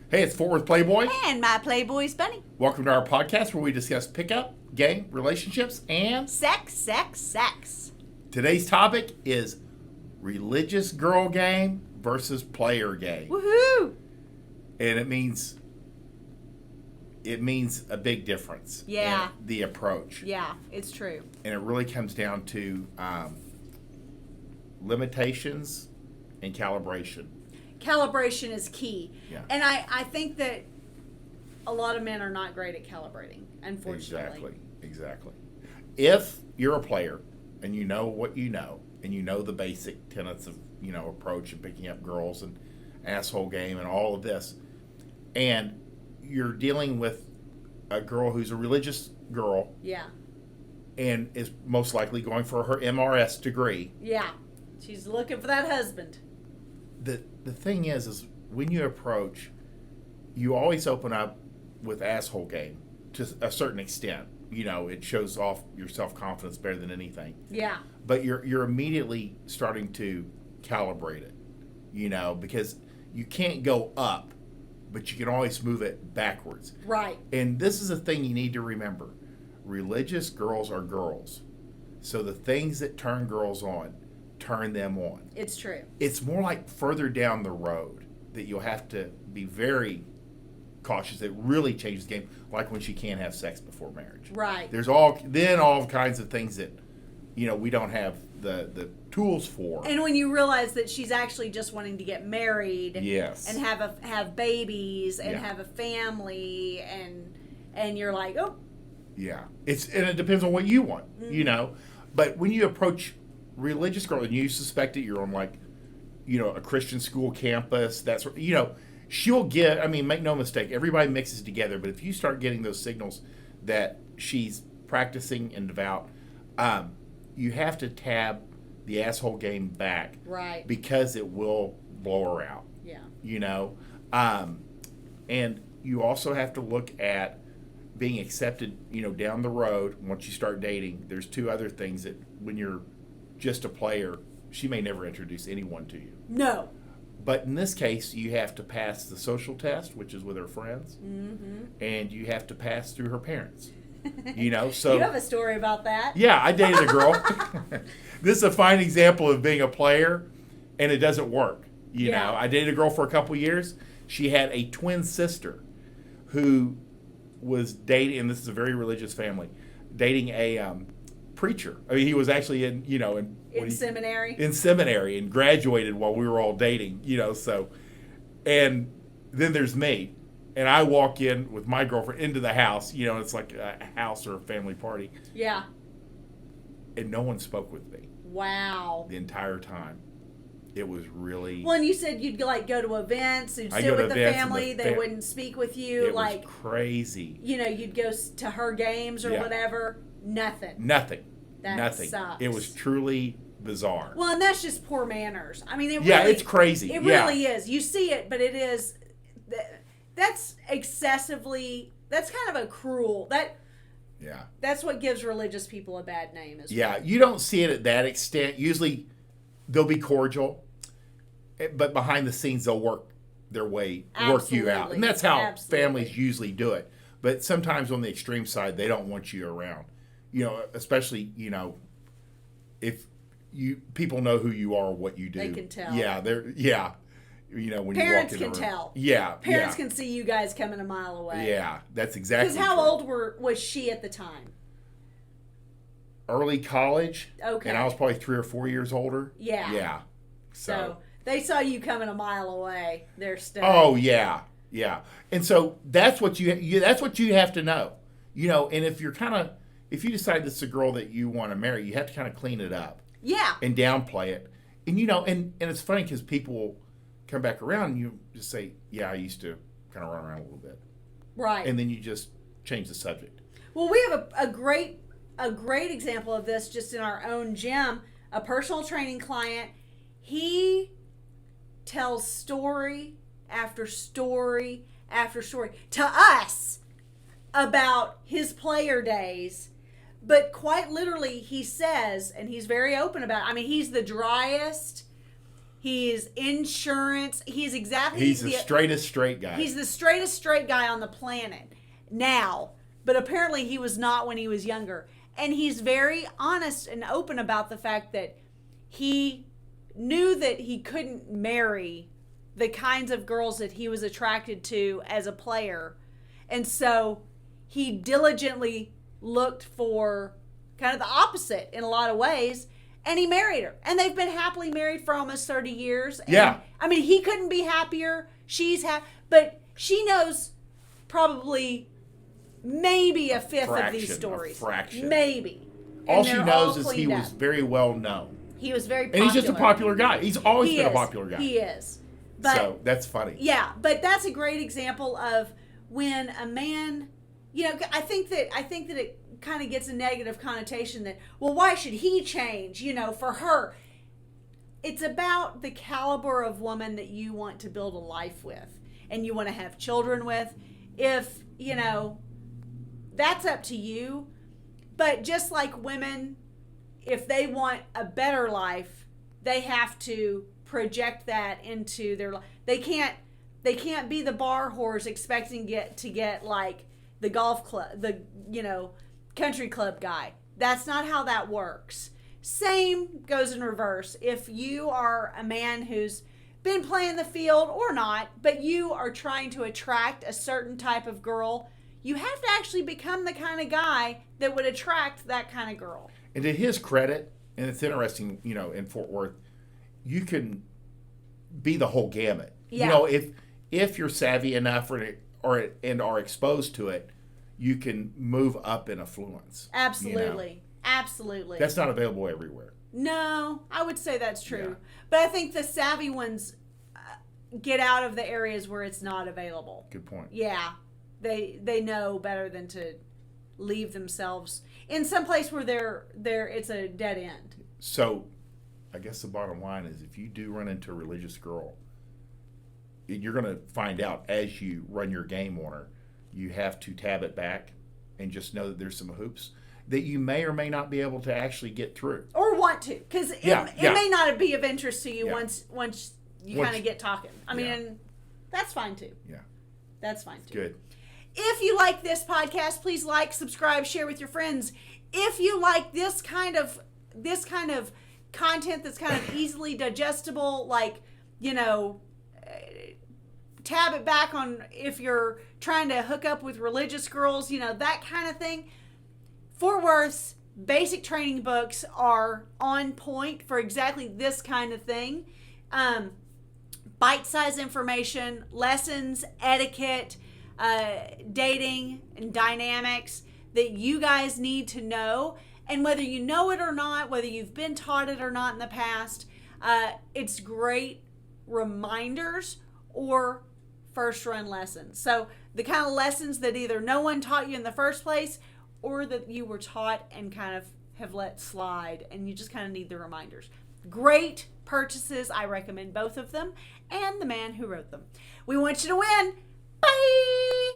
Hey, it's Worth Playboy. And my Playboys Bunny. Welcome to our podcast where we discuss pickup, game, relationships, and Sex. today's topic is religious girl game versus player game. Woohoo! And it means a big difference. Yeah. In the approach. Yeah, it's true. And it really comes down to limitations and calibration. Calibration is key. Yeah. And I think that a lot of men are not great at calibrating, unfortunately. Exactly. If you're a player and you know what you know, and you know the basic tenets of, approach and picking up girls and asshole game and all of this, and you're dealing with a girl who's a religious girl. Yeah. And is most likely going for her MRS degree. Yeah. She's looking for that husband. The thing is when you approach, you always open up with asshole game to a certain extent. It shows off your self-confidence better than anything. Yeah. But you're immediately starting to calibrate it, because you can't go up, but you can always move it backwards. Right. And this is a thing you need to remember. Religious girls are girls. So the things that turn girls on, turn them on. It's true. It's more like further down the road that you'll have to be very cautious. It really changes the game, like when she can't have sex before marriage. Right. There's all kinds of things that, we don't have the tools for. And when you realize that she's actually just wanting to get married, yes, and have babies and yeah, have a family, and you're like, oh, yeah, and it depends on what you want, But when you approach religious girl and you suspect that you're on a Christian school campus, that's she'll get. Make no mistake, everybody mixes together. But if you start getting those signals that she's practicing and devout, you have to tab the asshole game back, right? Because it will blow her out. Yeah. And you also have to look at being accepted, down the road. Once you start dating, there's two other things that when you're just a player, she may never introduce anyone to you. No. But in this case, you have to pass the social test, which is with her friends, mm-hmm, and you have to pass through her parents. So you have a story about that? Yeah, I dated a girl. This is a fine example of being a player, and it doesn't work. I dated a girl for a couple years. She had a twin sister who was dating, and this is a very religious family, dating a preacher. He was actually in seminary. In seminary and graduated while we were all dating. And then there's me. And I walk in with my girlfriend into the house, it's like a house or a family party. Yeah. And no one spoke with me. Wow. The entire time. It was really... Well, and you said you'd go to events, you'd sit with the family, they wouldn't speak with you. It was crazy. You'd go to her games or whatever. Nothing. That sucks. It was truly bizarre. Well, and that's just poor manners. It's crazy. It really is. You see it, but it is... That's excessively... That's kind of a cruel... That's what gives religious people a bad name as well. Yeah, you don't see it at that extent. Usually, they'll be cordial, but behind the scenes, they'll work you out. And that's how families usually do it. But sometimes on the extreme side, they don't want you around. Especially, if people know who you are, what you do. They can tell. Yeah, when parents you walk in can the room. tell. Yeah, parents can see you guys coming a mile away. Yeah, that's exactly. Because how old was she at the time? Early college. Okay. And I was probably 3 or 4 years older. Yeah. Yeah. So they saw you coming a mile away. They're still. Oh yeah. And so that's what you have to know. And if you decide this is a girl that you want to marry, you have to kind of clean it up. Yeah. And downplay it. And and it's funny because people will come back around and you just say, yeah, I used to kind of run around a little bit. Right. And then you just change the subject. Well, we have a great example of this just in our own gym. A personal training client, he tells story after story after story to us about his player days. But quite literally, he says, and he's very open about it. He's the driest. He's insurance. He's the straightest straight guy. He's the straightest straight guy on the planet now. But apparently he was not when he was younger. And he's very honest and open about the fact that he knew that he couldn't marry the kinds of girls that he was attracted to as a player. And so he diligently looked for kind of the opposite in a lot of ways. And he married her. And they've been happily married for almost 30 years. And, yeah. I mean, he couldn't be happier. She's happy. But she knows probably maybe a fifth of these stories. A fraction. Maybe. All she knows is he was very well known. He was very popular. And he's just a popular guy. He's always been a popular guy. He is. But, so that's funny. Yeah, but that's a great example of when a man, I think that it kind of gets a negative connotation that, well, why should he change, for her? It's about the caliber of woman that you want to build a life with and you want to have children with. If, that's up to you. But just like women, if they want a better life, they have to project that into their life. They can't be the bar whores expecting to get like the golf club, the country club guy. That's not how that works. Same goes in reverse. If you are a man who's been playing the field or not, but you are trying to attract a certain type of girl, you have to actually become the kind of guy that would attract that kind of girl. And to his credit, and it's interesting, in Fort Worth, you can be the whole gamut. Yeah. If you're savvy enough and are exposed to it, you can move up in affluence. Absolutely. Absolutely. That's not available everywhere. No, I would say that's true. Yeah. But I think the savvy ones get out of the areas where it's not available. Good point. Yeah. They know better than to leave themselves in some place where they're it's a dead end. So, I guess the bottom line is if you do run into a religious girl, you're going to find out as you run your game on her, you have to tab it back and just know that there's some hoops that you may or may not be able to actually get through. Or want to, because it may not be of interest to you once you kind of get talking. I mean, that's fine too. Yeah. That's fine too. Good. If you like this podcast, please like, subscribe, share with your friends. If you like this kind of content that's kind of easily digestible, like, tab it back on if you're trying to hook up with religious girls, that kind of thing. Fort Worth's basic training books are on point for exactly this kind of thing. Bite-sized information, lessons, etiquette, dating and dynamics that you guys need to know. And whether you know it or not, whether you've been taught it or not in the past, it's great reminders or first run lessons. So the kind of lessons that either no one taught you in the first place or that you were taught and kind of have let slide and you just kind of need the reminders. Great purchases. I recommend both of them and the man who wrote them. We want you to win. Bye!